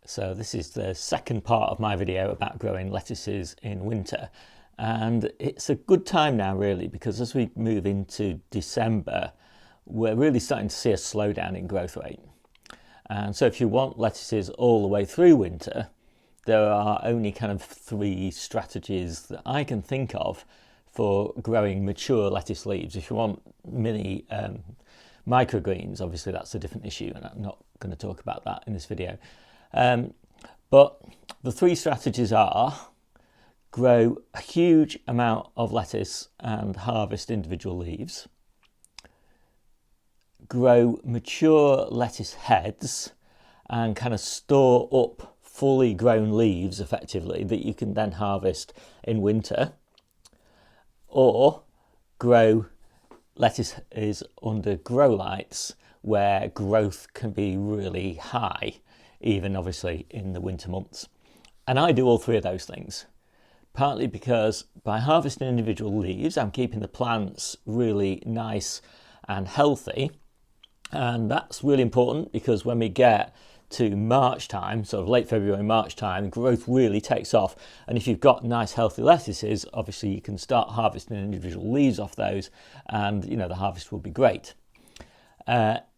So this is the second part of my video about growing lettuces in winter, and it's a good time now really, because as we move into December we're really starting to see a slowdown in growth rate. And so if you want lettuces all the way through winter, there are only kind of three strategies that I can think of for growing mature lettuce leaves. If you want mini microgreens, obviously that's a different issue, and I'm not going to talk about that in this video. But the three strategies are: grow a huge amount of lettuce and harvest individual leaves, grow mature lettuce heads and kind of store up fully grown leaves effectively that you can then harvest in winter, or grow lettuces under grow lights where growth can be really high, even obviously in the winter months. And I do all three of those things, partly because by harvesting individual leaves I'm keeping the plants really nice and healthy, and that's really important because when we get to March time, sort of late February, March time, growth really takes off. And if you've got nice healthy lettuces, obviously you can start harvesting individual leaves off those, and you know the harvest will be great. But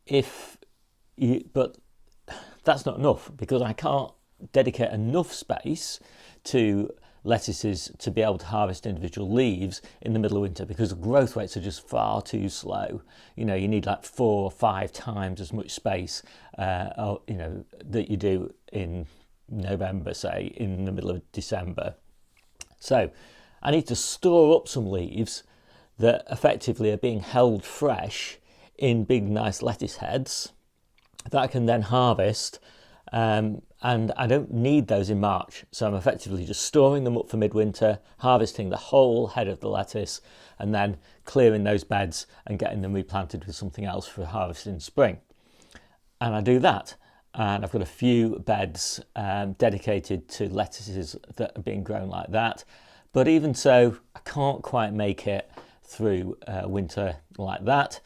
that's not enough, because I can't dedicate enough space to lettuces to be able to harvest individual leaves in the middle of winter, because the growth rates are just far too slow. You know, you need like 4 or 5 times as much space that you do in November, say, in the middle of December. So I need to store up some leaves that effectively are being held fresh in big nice lettuce heads that I can then harvest, and I don't need those in March, so I'm effectively just storing them up for midwinter, harvesting the whole head of the lettuce and then clearing those beds and getting them replanted with something else for harvest in spring. And I do that, and I've got a few beds dedicated to lettuces that are being grown like that. But even so, I can't quite make it through winter like that.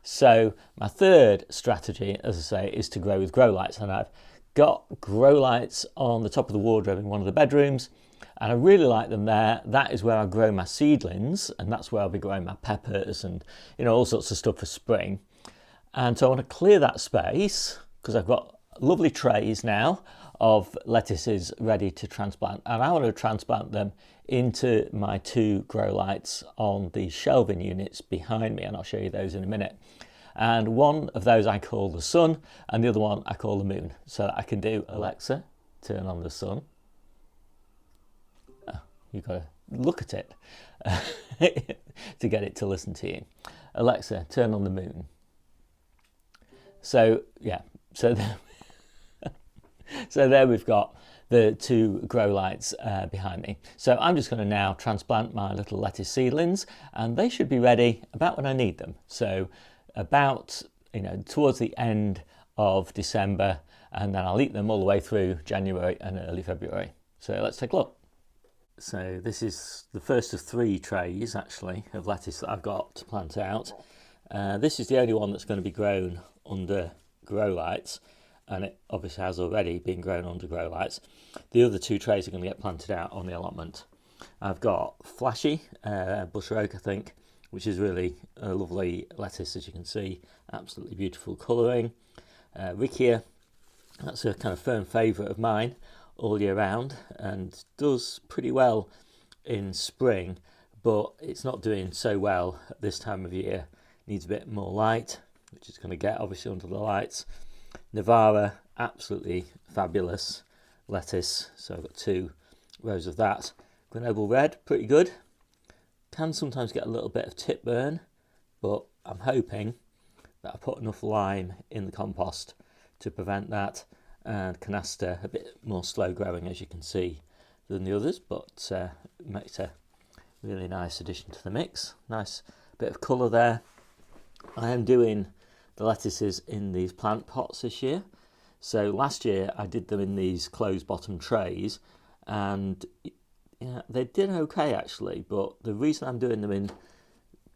So my third strategy, as I say, is to grow with grow lights, and I've got grow lights on the top of the wardrobe in one of the bedrooms, and I really like them there. That is where I grow my seedlings, and that's where I'll be growing my peppers and all sorts of stuff for spring. And so I want to clear that space because I've got lovely trays now of lettuces ready to transplant, and I want to transplant them into my 2 grow lights on the shelving units behind me, and I'll show you those in a minute. And one of those I call the sun, and the other one I call the moon, so that I can do Alexa, turn on the sun. Oh, you've got to look at it to get it to listen to you. Alexa, turn on the moon. So yeah, so there we've got the 2 grow lights behind me. So I'm just going to now transplant my little lettuce seedlings, and they should be ready about when I need them. So about towards the end of December, and then I'll eat them all the way through January and early February. So let's take a look. So this is the first of 3 trays actually of lettuce that I've got to plant out. This is the only one that's going to be grown under grow lights, and it obviously has already been grown under grow lights. The other 2 trays are going to get planted out on the allotment. I've got Flashy, bush oak I think, which is really a lovely lettuce, as you can see, absolutely beautiful colouring. Riccia, that's a kind of firm favourite of mine all year round and does pretty well in spring, but it's not doing so well at this time of year. Needs a bit more light, which it's going to get obviously under the lights. Navara, absolutely fabulous lettuce, so I've got 2 rows of that. Grenoble Red, pretty good. Can sometimes get a little bit of tip burn, but I'm hoping that I put enough lime in the compost to prevent that. And Canasta, a bit more slow growing, as you can see, than the others, but makes a really nice addition to the mix. Nice bit of colour there. I am doing the lettuces in these plant pots this year. So last year I did them in these closed bottom trays, and they did okay actually, but the reason I'm doing them in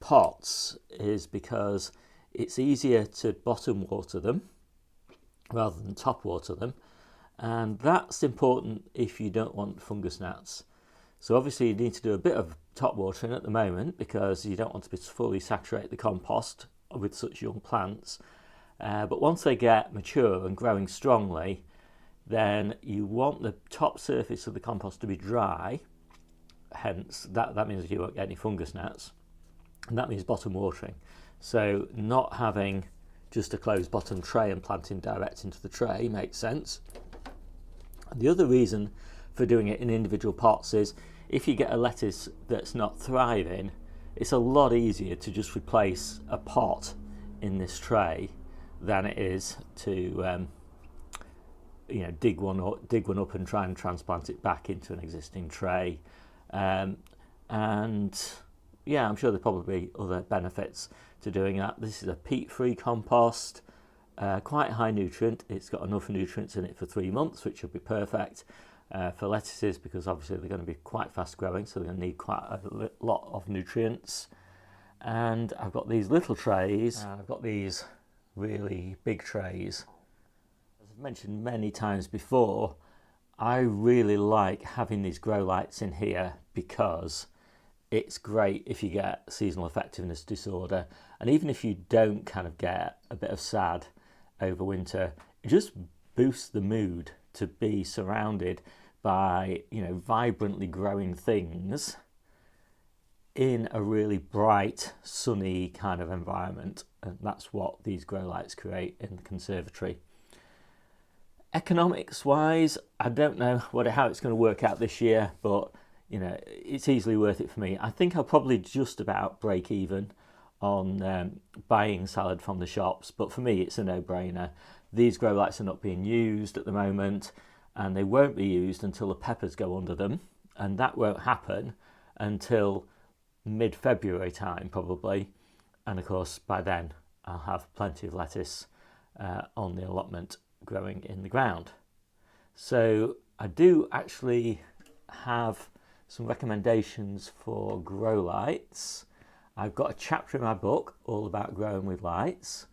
pots is because it's easier to bottom water them rather than top water them, And that's important if you don't want fungus gnats. So obviously you need to do a bit of top watering at the moment because you don't want to fully saturate the compost with such young plants. But once they get mature and growing strongly, then you want the top surface of the compost to be dry. Hence, that means you won't get any fungus gnats. And that means bottom watering. So not having just a closed bottom tray and planting direct into the tray makes sense. And the other reason for doing it in individual pots is if you get a lettuce that's not thriving, it's a lot easier to just replace a pot in this tray than it is to dig one up and try and transplant it back into an existing tray. And yeah, I'm sure there'll probably be other benefits to doing that. This is a peat-free compost, quite high nutrient. It's got enough nutrients in it for 3 months, which will be perfect for lettuces because obviously they're going to be quite fast growing, so they're going to need quite a lot of nutrients. And I've got these little trays, and I've got these really big trays. As I've mentioned many times before, I really like having these grow lights in here because it's great if you get seasonal effectiveness disorder, and even if you don't kind of get a bit of sad over winter, it just boosts the mood to be surrounded by vibrantly growing things in a really bright, sunny kind of environment, and that's what these grow lights create in the conservatory. Economics wise, I don't know how it's going to work out this year, but it's easily worth it for me. I think I'll probably just about break even on buying salad from the shops, but for me it's a no-brainer. These grow lights are not being used at the moment, and they won't be used until the peppers go under them, and that won't happen until mid-February time probably, and of course by then I'll have plenty of lettuce on the allotment growing in the ground. So I do actually have some recommendations for grow lights. I've got a chapter in my book all about growing with lights,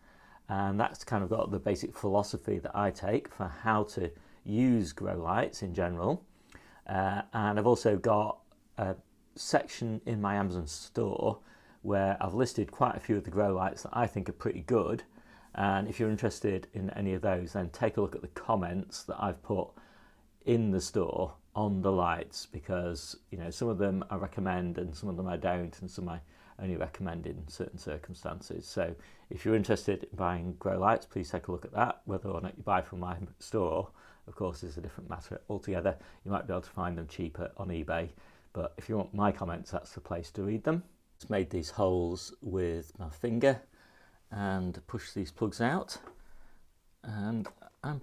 and that's kind of got the basic philosophy that I take for how to use grow lights in general. And I've also got a section in my Amazon store where I've listed quite a few of the grow lights that I think are pretty good. And if you're interested in any of those, then take a look at the comments that I've put in the store on the lights, because some of them I recommend and some of them I don't, and some I only recommend in certain circumstances. So if you're interested in buying grow lights, please take a look at that. Whether or not you buy from my store, of course, is a different matter altogether. You might be able to find them cheaper on eBay, but if you want my comments, that's the place to read them. Just made these holes with my finger and push these plugs out, and I'm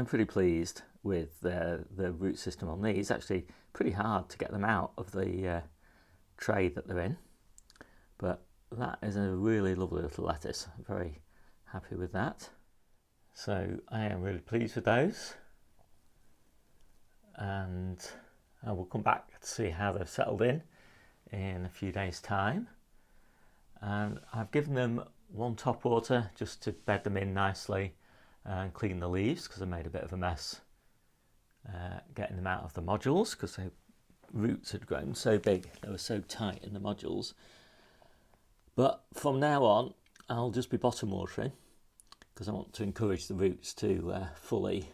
pretty pleased with the root system on these. Actually pretty hard to get them out of the tray that they're in, but that is a really lovely little lettuce. I'm very happy with that. So I am really pleased with those, and I will come back to see how they've settled in a few days' time. And I've given them one top water just to bed them in nicely and clean the leaves, because I made a bit of a mess getting them out of the modules, because the roots had grown so big, they were so tight in the modules. But from now on I'll just be bottom watering, because I want to encourage the roots to fully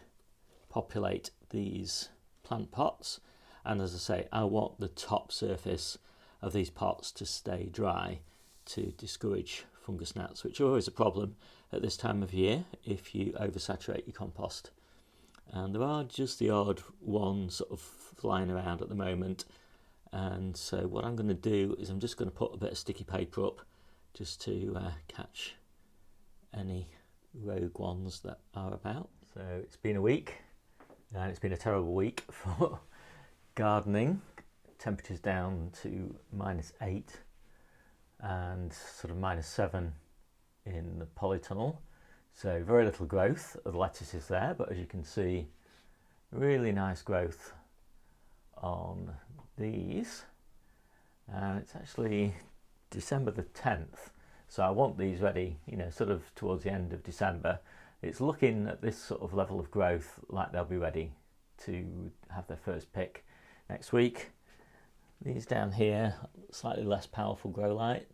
populate these plant pots. And as I say, I want the top surface of these pots to stay dry to discourage fungus gnats, which are always a problem at this time of year if you oversaturate your compost. And there are just the odd ones sort of flying around at the moment, and so what I'm going to do is I'm just going to put a bit of sticky paper up just to catch any rogue ones that are about. So it's been a week, and it's been a terrible week for gardening. Temperatures down to -8 and sort of -7 in the polytunnel, so very little growth of lettuces there, but as you can see, really nice growth on these. And it's actually December the 10th, so I want these ready sort of towards the end of December. it's looking at this sort of level of growth like they'll be ready to have their first pick next week. These down here, slightly less powerful grow light,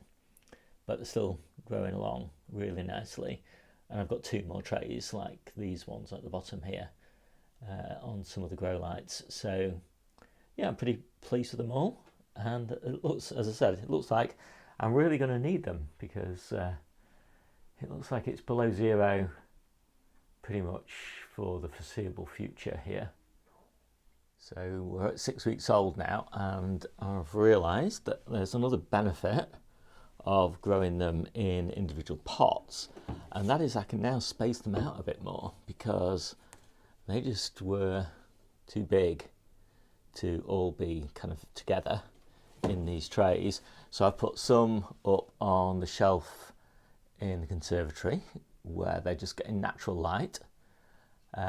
but they're still growing along really nicely. And I've got 2 more trays like these ones at the bottom here on some of the grow lights. So yeah, I'm pretty pleased with them all. And it looks, as I said, it looks like I'm really going to need them, because it looks like it's below zero pretty much for the foreseeable future here. So we're at 6 weeks old now, and I've realised that there's another benefit of growing them in individual pots, and that is I can now space them out a bit more, because they just were too big to all be kind of together in these trays. So I've put some up on the shelf in the conservatory where they're just getting natural light.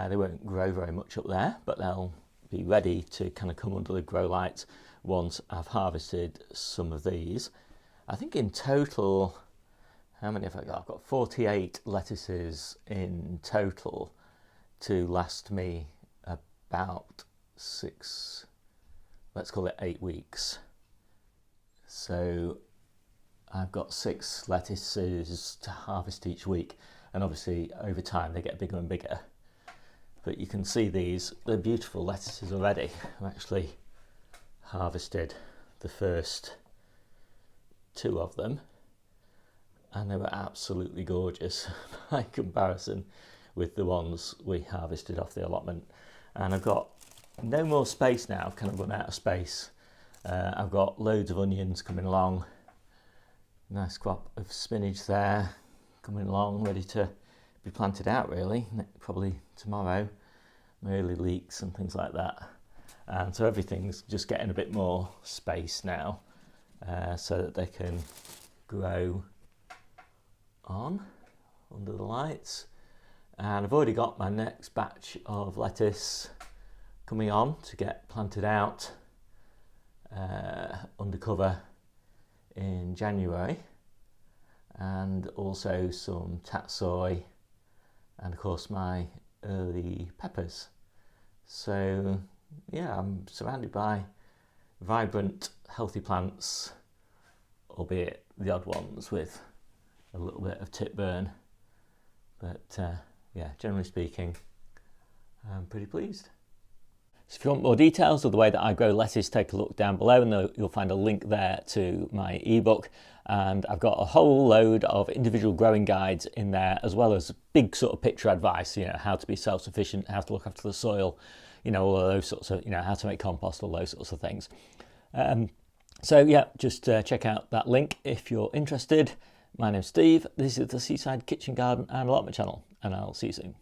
They won't grow very much up there, but they'll be ready to kind of come under the grow light once I've harvested some of these. I think in total, how many have I got? I've got 48 lettuces in total to last me about 6, let's call it 8 weeks. So I've got 6 lettuces to harvest each week, and obviously over time they get bigger and bigger. But you can see they're beautiful lettuces already. I've actually harvested the first 2 of them, and they were absolutely gorgeous by comparison with the ones we harvested off the allotment. And I've got no more space now, I've kind of run out of space. I've got loads of onions coming along, nice crop of spinach there coming along, ready to be planted out really, probably tomorrow. Early leeks and things like that. And so everything's just getting a bit more space now, so that they can grow on under the lights. And I've already got my next batch of lettuce coming on to get planted out under cover in January, and also some tatsoi, and of course my early peppers. So yeah, I'm surrounded by vibrant, healthy plants, albeit the odd ones with a little bit of tip burn. But yeah, generally speaking, I'm pretty pleased. So if you want more details of the way that I grow lettuce, take a look down below, and you'll find a link there to my ebook. And I've got a whole load of individual growing guides in there, as well as big sort of picture advice, how to be self-sufficient, how to look after the soil, all of those sorts of, how to make compost, all those sorts of things. So yeah, just check out that link if you're interested. My name's Steve. This is the Seaside Kitchen Garden and Allotment channel, and I'll see you soon.